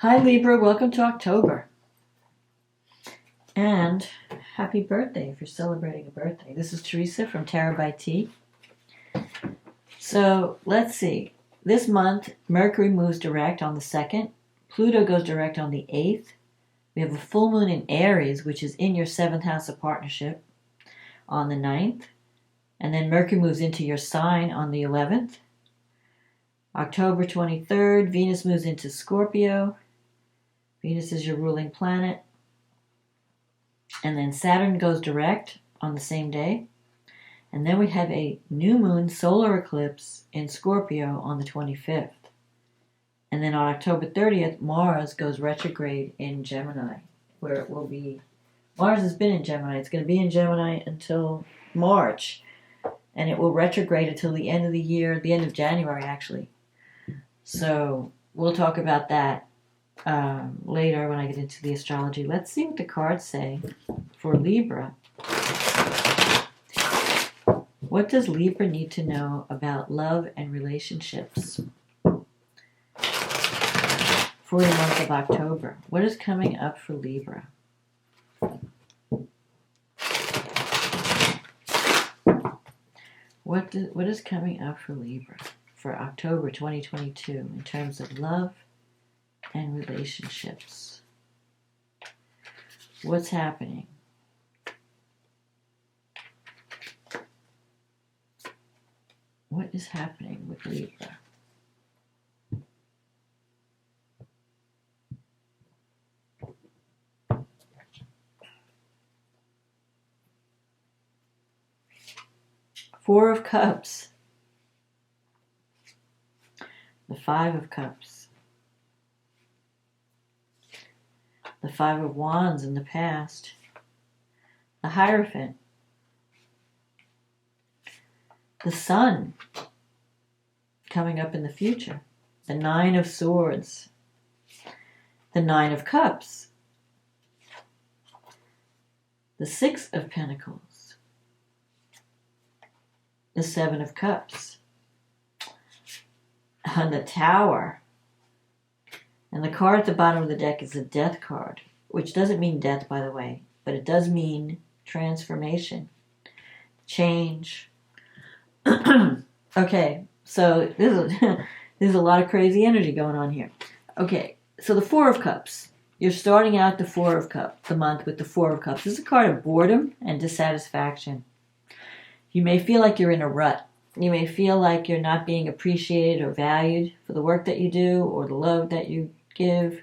Hi Libra, welcome to October. And happy birthday if you're celebrating a birthday. This is Teresa from Tarot by T. So let's see. This month, Mercury moves direct on the 2nd. Pluto goes direct on the 8th. We have a full moon in Aries, which is in your 7th house of partnership, on the 9th. And then Mercury moves into your sign on the 11th. October 23rd, Venus moves into Scorpio. Venus is your ruling planet. And then Saturn goes direct on the same day. And then we have a new moon solar eclipse in Scorpio on the 25th. And then on October 30th, Mars goes retrograde in Gemini, where it will be. Mars has been in Gemini. It's going to be in Gemini until March. And it will retrograde until the end of the year, the end of January, actually. So we'll talk about that later when I get into the astrology. Let's see what the cards say for Libra. What does Libra need to know about love and relationships for the month of October? What is coming up for Libra? What is coming up for Libra for October 2022 in terms of love and relationships? What's happening? What is happening with Libra? Four of Cups. The Five of Cups. The Five of Wands in the past. The Hierophant. The Sun coming up in the future. The Nine of Swords. The Nine of Cups. The Six of Pentacles. The Seven of Cups. And the Tower. And the card at the bottom of the deck is the Death card, which doesn't mean death, by the way, but it does mean transformation, change. Okay, so there's a lot of crazy energy going on here. Okay, so the Four of Cups. You're starting out the month with the Four of Cups. This is a card of boredom and dissatisfaction. You may feel like you're in a rut. You may feel like you're not being appreciated or valued for the work that you do or the love that you give.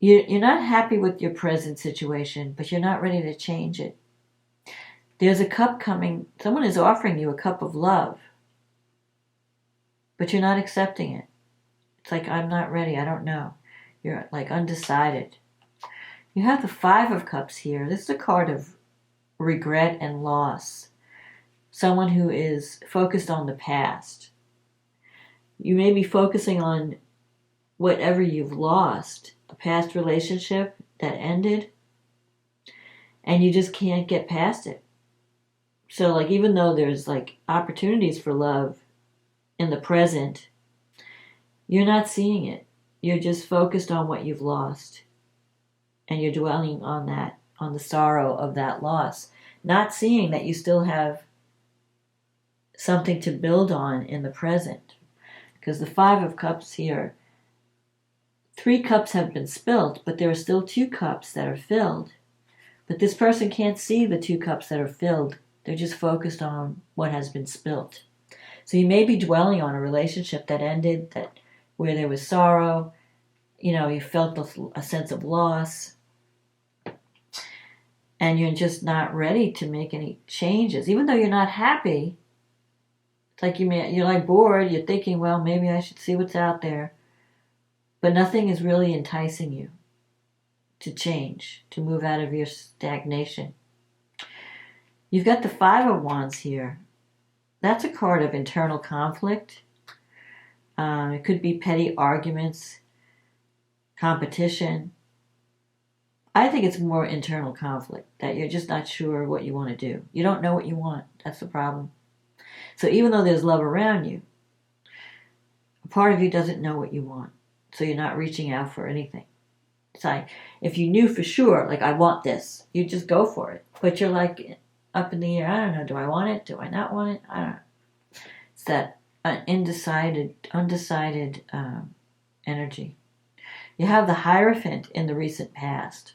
You're not happy with your present situation, but you're not ready to change it. There's a cup coming. Someone is offering you a cup of love, but you're not accepting it. It's like, I'm not ready. I don't know. You're like undecided. You have the Five of Cups here. This is a card of regret and loss. Someone who is focused on the past. You may be focusing on whatever you've lost, a past relationship that ended, and you just can't get past it. So like, even though there's like opportunities for love in the present, you're not seeing it. You're just focused on what you've lost. And you're dwelling on that, on the sorrow of that loss. Not seeing that you still have something to build on in the present. Because the Five of Cups here, 3 cups have been spilt, but there are still 2 cups that are filled. But this person can't see the 2 cups that are filled. They're just focused on what has been spilt. So you may be dwelling on a relationship that ended, where there was sorrow. You know, you felt a sense of loss. And you're just not ready to make any changes. Even though you're not happy, it's like you're like bored. You're thinking, well, maybe I should see what's out there. But nothing is really enticing you to change, to move out of your stagnation. You've got the Five of Wands here. That's a card of internal conflict. It could be petty arguments, competition. I think it's more internal conflict, that you're just not sure what you want to do. You don't know what you want. That's the problem. So even though there's love around you, part of you doesn't know what you want. So you're not reaching out for anything. It's like, if you knew for sure, like, I want this, you just go for it. But you're like up in the air. I don't know. Do I want it? Do I not want it? I don't know. It's that undecided energy. You have the Hierophant in the recent past.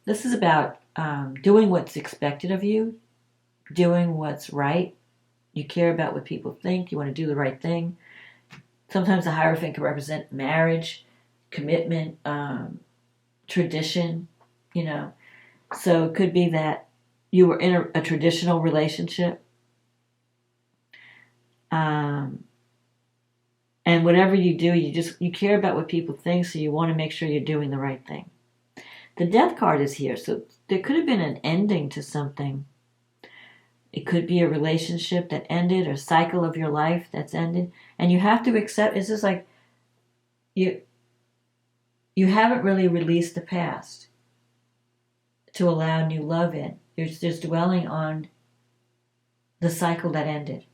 This is about doing what's expected of you, doing what's right. You care about what people think. You want to do the right thing. Sometimes the Hierophant can represent marriage, commitment, tradition, you know. So it could be that you were in a traditional relationship. And whatever you do, you care about what people think, so you want to make sure you're doing the right thing. The Death card is here, so there could have been an ending to something. It could be a relationship that ended, or a cycle of your life that's ended. And you have to accept, it's just like you haven't really released the past to allow new love in. You're just dwelling on the cycle that ended.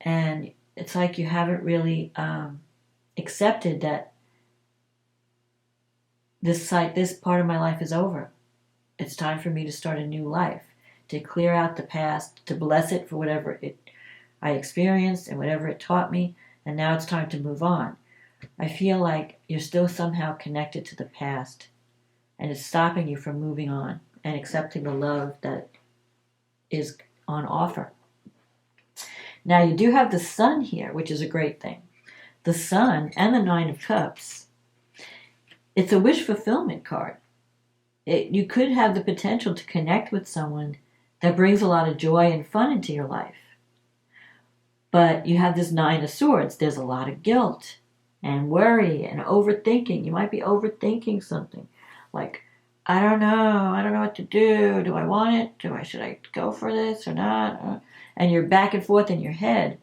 And it's like you haven't really accepted that this part of my life is over. It's time for me to start a new life, to clear out the past, to bless it for whatever I experienced and whatever it taught me, and now it's time to move on. I feel like you're still somehow connected to the past, and it's stopping you from moving on and accepting the love that is on offer. Now, you do have the Sun here, which is a great thing. The Sun and the Nine of Cups. It's a wish fulfillment card. You could have the potential to connect with someone that brings a lot of joy and fun into your life. But you have this Nine of Swords. There's a lot of guilt and worry and overthinking. You might be overthinking something. Like, I don't know what to do. Do I want it? Should I go for this or not? And you're back and forth in your head.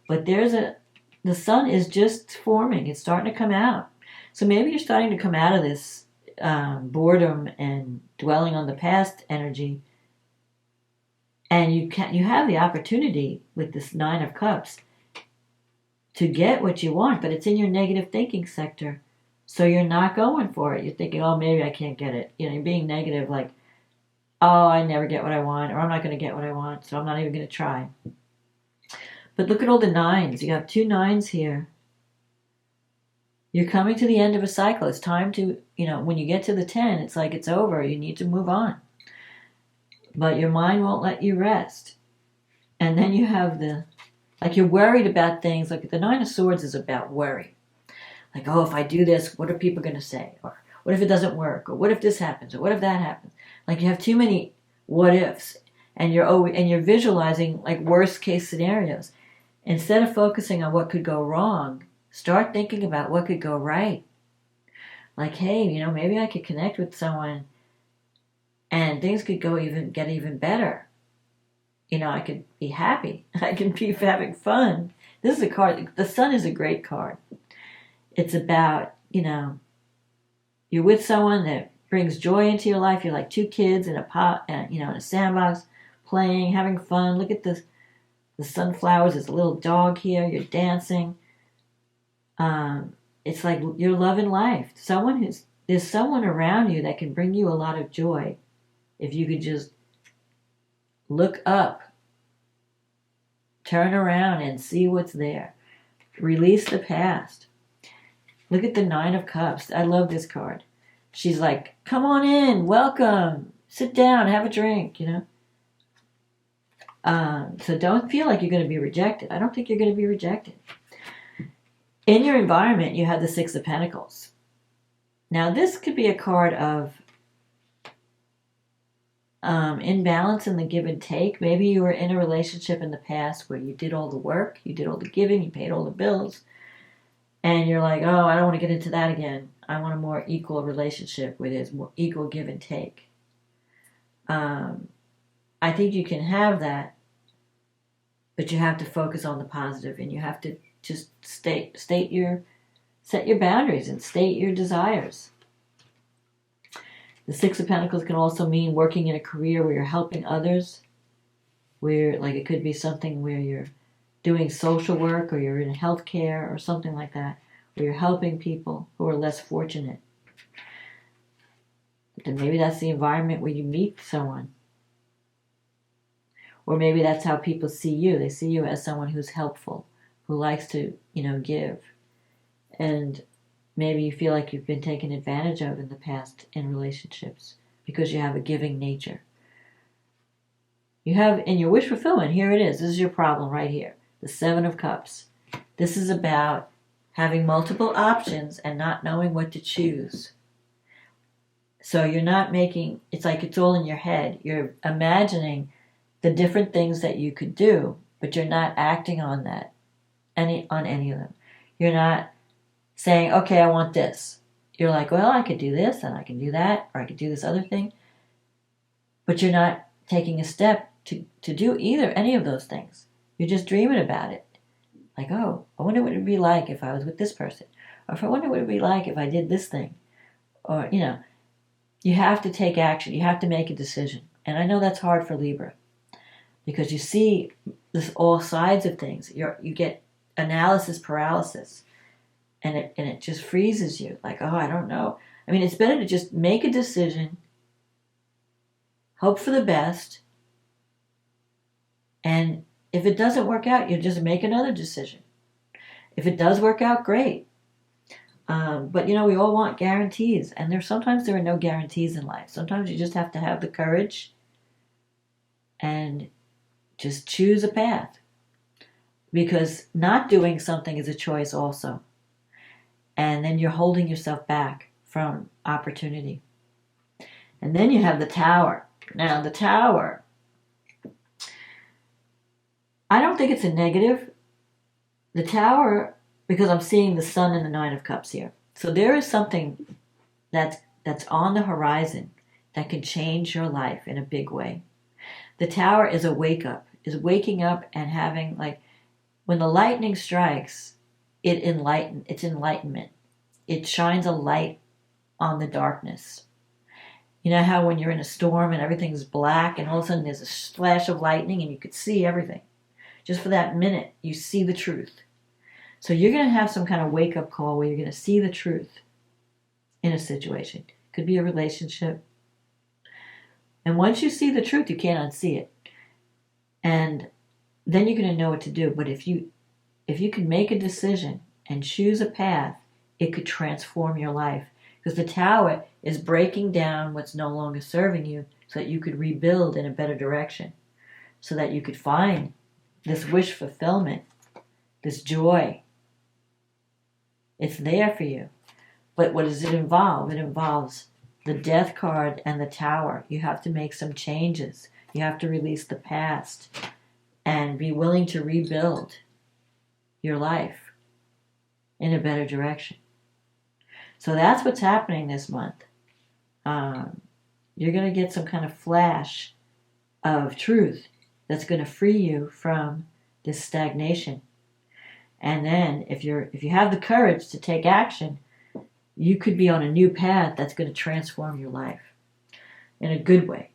But the Sun is just forming. It's starting to come out. So maybe you're starting to come out of this boredom and dwelling on the past energy. And you have the opportunity with this Nine of Cups to get what you want, but it's in your negative thinking sector. So you're not going for it. You're thinking, oh, maybe I can't get it. You know, you're being negative, like, oh, I never get what I want, or I'm not going to get what I want, so I'm not even going to try. But look at all the nines. You have 2 9s here. You're coming to the end of a cycle. It's time to, when you get to the 10, it's like it's over. You need to move on. But your mind won't let you rest. And then you have you're worried about things. Like the Nine of Swords is about worry. Like, oh, if I do this, what are people going to say? Or what if it doesn't work? Or what if this happens? Or what if that happens? Like, you have too many what ifs, and you're visualizing like worst case scenarios. Instead of focusing on what could go wrong, start thinking about what could go right. Like, hey, maybe I could connect with someone and things could get even better. I could be happy. I can be having fun. This is a card. The Sun is a great card. It's about, you're with someone that brings joy into your life. You're like 2 kids in in a sandbox, playing, having fun. Look at the sunflowers. There's a little dog here. You're dancing. It's like you're loving life. There's someone around you that can bring you a lot of joy if you could just look up, turn around, and see what's there. Release the past. Look at the Nine of Cups. I love this card. She's like, come on in, welcome, sit down, have a drink, So don't feel like you're going to be rejected. I don't think you're going to be rejected. In your environment, you have the Six of Pentacles. Now, this could be a card of imbalance in the give and take. Maybe you were in a relationship in the past where you did all the work, you did all the giving, you paid all the bills, and you're like, oh, I don't want to get into that again. I want a more equal relationship where there's more equal give and take. I think you can have that, but you have to focus on the positive, and you have to just set your boundaries and state your desires. The Six of Pentacles can also mean working in a career where you're helping others, where like it could be something where you're doing social work, or you're in healthcare or something like that, or you're helping people who are less fortunate. Then maybe that's the environment where you meet someone. Or maybe that's how people see you. They see you as someone who's helpful, who likes to, give. And maybe you feel like you've been taken advantage of in the past in relationships because you have a giving nature. You have, in your wish fulfillment, here it is. This is your problem right here. The Seven of Cups. This is about having multiple options and not knowing what to choose. So you're not making, it's like it's all in your head. You're imagining the different things that you could do, but you're not acting on that, on any of them. You're not saying, okay, I want this. You're like, well, I could do this, and I can do that, or I could do this other thing. But you're not taking a step to do any of those things. You're just dreaming about it. Like, oh, I wonder what it would be like if I was with this person. Or if I wonder what it would be like if I did this thing. Or, you have to take action. You have to make a decision. And I know that's hard for Libra. Because you see all sides of things. You get analysis paralysis. And it just freezes you. Like, oh, I don't know. I mean, it's better to just make a decision. Hope for the best. And if it doesn't work out, you just make another decision. If it does work out, great. But, we all want guarantees. And sometimes there are no guarantees in life. Sometimes you just have to have the courage and just choose a path. Because not doing something is a choice also. And then you're holding yourself back from opportunity. And then you have the Tower. Now, the Tower, I don't think it's a negative. The Tower, because I'm seeing the Sun and the Nine of Cups here. So there is something that's on the horizon that can change your life in a big way. The Tower is a wake-up, is waking up and having, like, when the lightning strikes, it's enlightenment. It shines a light on the darkness. You know how when you're in a storm and everything's black and all of a sudden there's a flash of lightning and you could see everything. Just for that minute, you see the truth. So you're going to have some kind of wake-up call where you're going to see the truth in a situation. Could be a relationship. And once you see the truth, you can't unsee it. And then you're going to know what to do. But if you can make a decision and choose a path, it could transform your life. Because the Tower is breaking down what's no longer serving you so that you could rebuild in a better direction. So that you could find this wish fulfillment, this joy. It's there for you. But what does it involve? It involves the Death card and the Tower. You have to make some changes. You have to release the past and be willing to rebuild your life in a better direction. So that's what's happening this month. You're going to get some kind of flash of truth that's going to free you from this stagnation. And then if you have the courage to take action, you could be on a new path that's going to transform your life in a good way.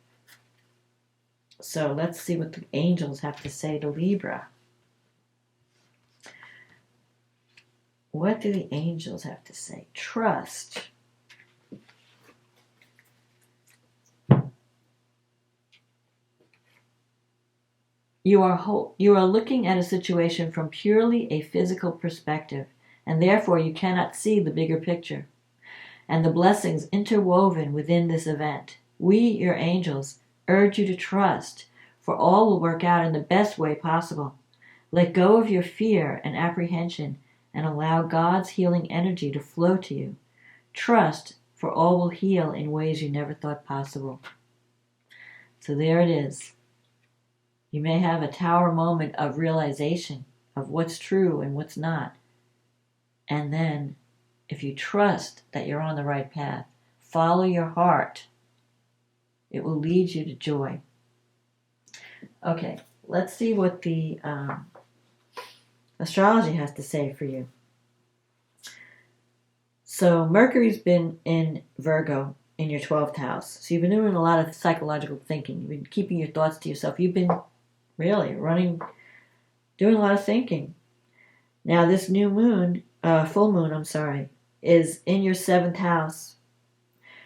So let's see what the angels have to say to Libra. What do the angels have to say? Trust. You are looking at a situation from purely a physical perspective, and therefore you cannot see the bigger picture and the blessings interwoven within this event. We, your angels, urge you to trust, for all will work out in the best way possible. Let go of your fear and apprehension and allow God's healing energy to flow to you. Trust, for all will heal in ways you never thought possible. So there it is. You may have a Tower moment of realization of what's true and what's not. And then, if you trust that you're on the right path, follow your heart. It will lead you to joy. Okay, let's see what the astrology has to say for you. So Mercury's been in Virgo in your 12th house. So you've been doing a lot of psychological thinking. You've been keeping your thoughts to yourself. You've been really running doing a lot of thinking. Now this new moon, full moon, is in your 7th house.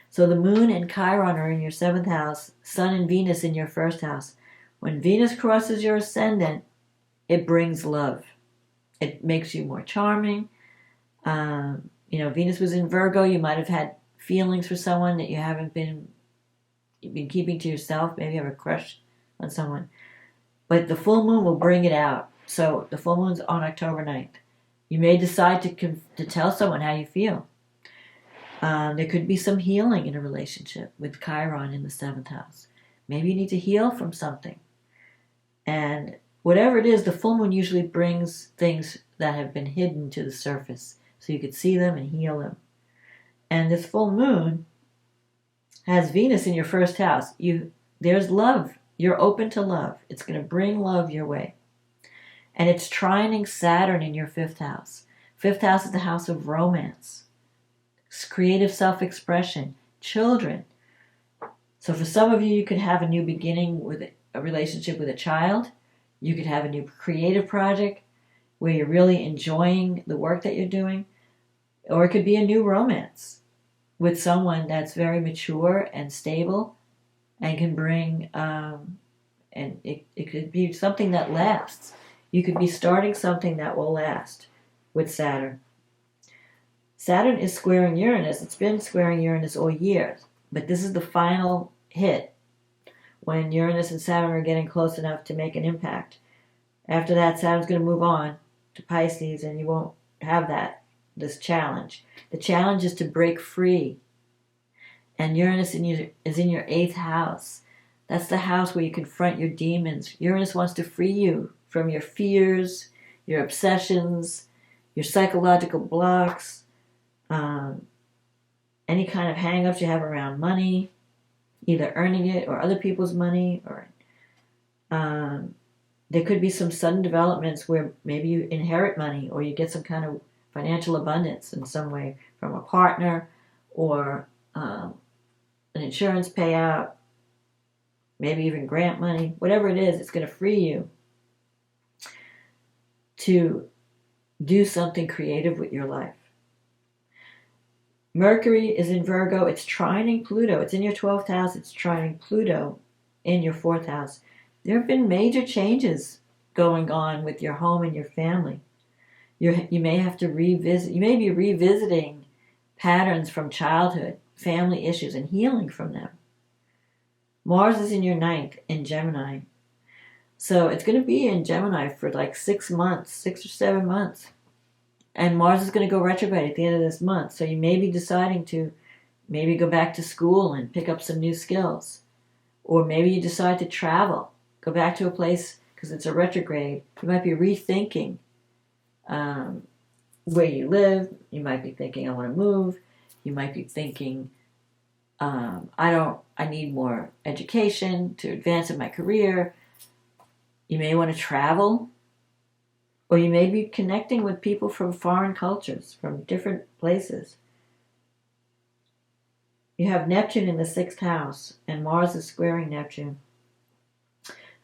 So the moon and Chiron are in your 7th house, Sun and Venus in your 1st house. When Venus crosses your ascendant, it brings love. It makes you more charming. Venus was in Virgo. You might have had feelings for someone that you've been keeping to yourself. Maybe you have a crush on someone. But the full moon will bring it out. So the full moon's on October 9th. You may decide to tell someone how you feel. There could be some healing in a relationship with Chiron in the 7th house. Maybe you need to heal from something. And whatever it is, the full moon usually brings things that have been hidden to the surface so you could see them and heal them. And this full moon has Venus in your 1st house. There's love. You're open to love. It's going to bring love your way. And it's trining Saturn in your 5th house. 5th house is the house of romance, creative self-expression, children. So for some of you, you could have a new beginning with a relationship with a child. You could have a new creative project where you're really enjoying the work that you're doing. Or it could be a new romance with someone that's very mature and stable and can bring, and it could be something that lasts. You could be starting something that will last with Saturn. Saturn is squaring Uranus. It's been squaring Uranus all year, but this is the final hit when Uranus and Saturn are getting close enough to make an impact. After that, Saturn's going to move on to Pisces, and you won't have this challenge. The challenge is to break free. And Uranus is in your 8th house. That's the house where you confront your demons. Uranus wants to free you from your fears, your obsessions, your psychological blocks, any kind of hang-ups you have around money, either earning it or other people's money, or there could be some sudden developments where maybe you inherit money or you get some kind of financial abundance in some way from a partner or an insurance payout, maybe even grant money. Whatever it is, it's going to free you to do something creative with your life. Mercury is in Virgo. It's trining Pluto. It's in your 12th house. It's trining Pluto in your 4th house. There have been major changes going on with your home and your family. You may have to revisit. You may be revisiting patterns from childhood, family issues, and healing from them. Mars is in your 9th in Gemini. So it's going to be in Gemini for like 6 months, 6 or 7 months. And Mars is going to go retrograde at the end of this month. So you may be deciding to maybe go back to school and pick up some new skills. Or maybe you decide to travel, go back to a place because it's a retrograde. You might be rethinking where you live. You might be thinking, I want to move. You might be thinking, I need more education to advance in my career. You may want to travel. Or you may be connecting with people from foreign cultures, from different places. You have Neptune in the 6th house, and Mars is squaring Neptune.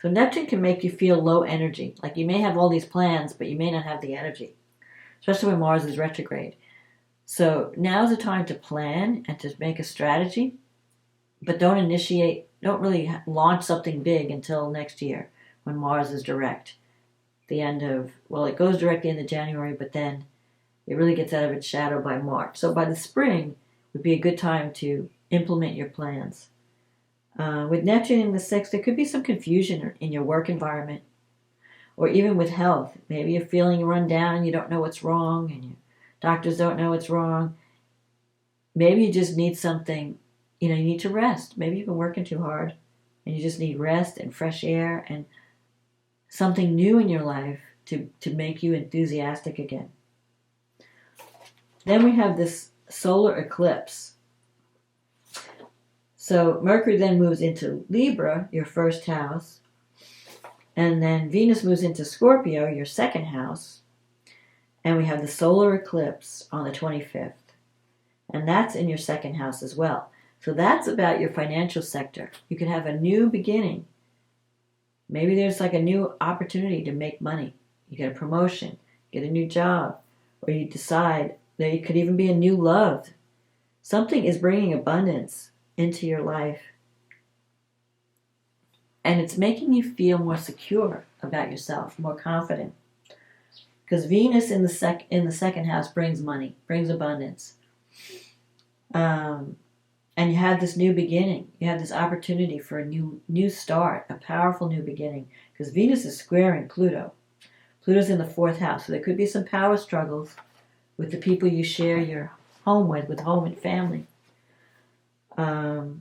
So Neptune can make you feel low energy. Like you may have all these plans, but you may not have the energy, especially when Mars is retrograde. So now's the time to plan and to make a strategy, but don't really launch something big until next year when Mars is direct. It goes direct at the end of January, but then it really gets out of its shadow by March. So by the spring would be a good time to implement your plans. With Neptune in the 6th, there could be some confusion in your work environment or even with health. Maybe you're feeling run down and you don't know what's wrong and your doctors don't know what's wrong. Maybe you just need something, you need to rest. Maybe you've been working too hard and you just need rest and fresh air and something new in your life to make you enthusiastic again. Then we have this solar eclipse. So Mercury then moves into Libra, your 1st house, and then Venus moves into Scorpio, your 2nd house, and we have the solar eclipse on the 25th, and that's in your 2nd house as well. So that's about your financial sector. You can have a new beginning. Maybe there's like a new opportunity to make money. You get a promotion, get a new job, or you decide that it could even be a new love. Something is bringing abundance into your life. And it's making you feel more secure about yourself, more confident. Because Venus in the second house brings money, brings abundance. And you have this new beginning. You have this opportunity for a new start, a powerful new beginning. Because Venus is squaring Pluto. Pluto's in the 4th house, so there could be some power struggles with the people you share your home with home and family. So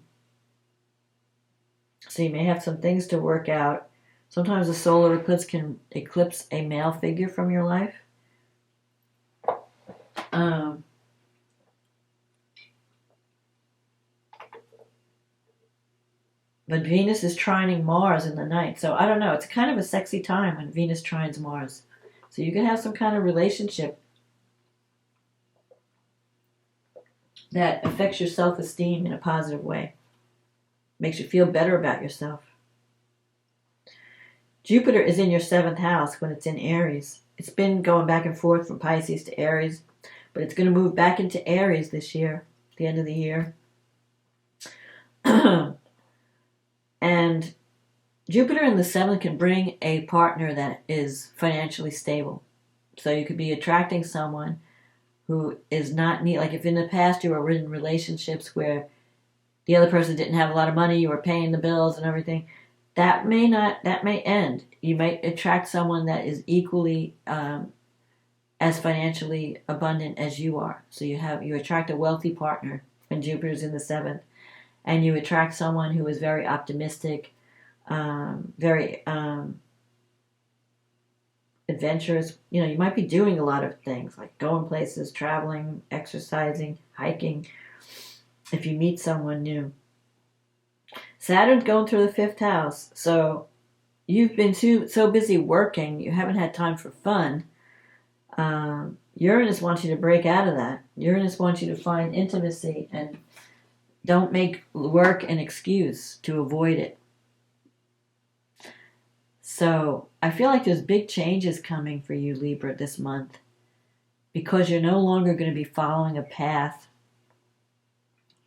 you may have some things to work out. Sometimes a solar eclipse can eclipse a male figure from your life. But Venus is trining Mars in the night. So I don't know. It's kind of a sexy time when Venus trines Mars. So you can have some kind of relationship that affects your self-esteem in a positive way. Makes you feel better about yourself. Jupiter is in your 7th house when it's in Aries. It's been going back and forth from Pisces to Aries, but it's going to move back into Aries this year, at the end of the year. And Jupiter in the 7th can bring a partner that is financially stable. So you could be attracting someone who is not neat. Like if in the past you were in relationships where the other person didn't have a lot of money, you were paying the bills and everything, that may end. You might attract someone that is equally as financially abundant as you are. So you attract a wealthy partner when Jupiter's in the 7th. And you attract someone who is very optimistic, very adventurous. You know, you might be doing a lot of things like going places, traveling, exercising, hiking, if you meet someone new. Saturn's going through the 5th house, so you've been so busy working, you haven't had time for fun. Uranus wants you to break out of that. Uranus wants you to find intimacy and don't make work an excuse to avoid it. So I feel like there's big changes coming for you, Libra, this month, because you're no longer going to be following a path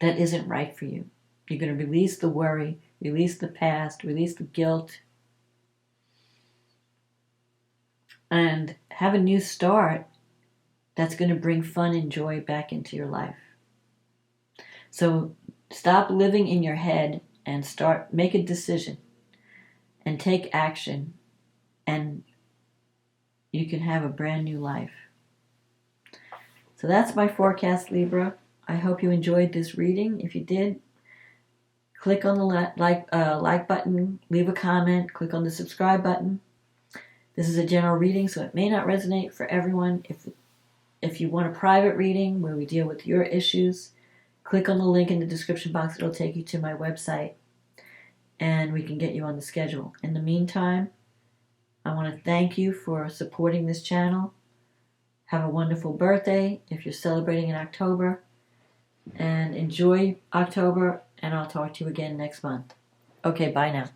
that isn't right for you. You're going to release the worry, release the past, release the guilt, and have a new start that's going to bring fun and joy back into your life. So stop living in your head and make a decision and take action, and you can have a brand new life. So that's my forecast, Libra. I hope you enjoyed this reading. If you did, click on the like button, leave a comment, click on the subscribe button. This is a general reading, so it may not resonate for everyone. If you want a private reading where we deal with your issues, click on the link in the description box. It'll take you to my website, and we can get you on the schedule. In the meantime, I want to thank you for supporting this channel. Have a wonderful birthday if you're celebrating in October, and enjoy October, and I'll talk to you again next month. Okay, bye now.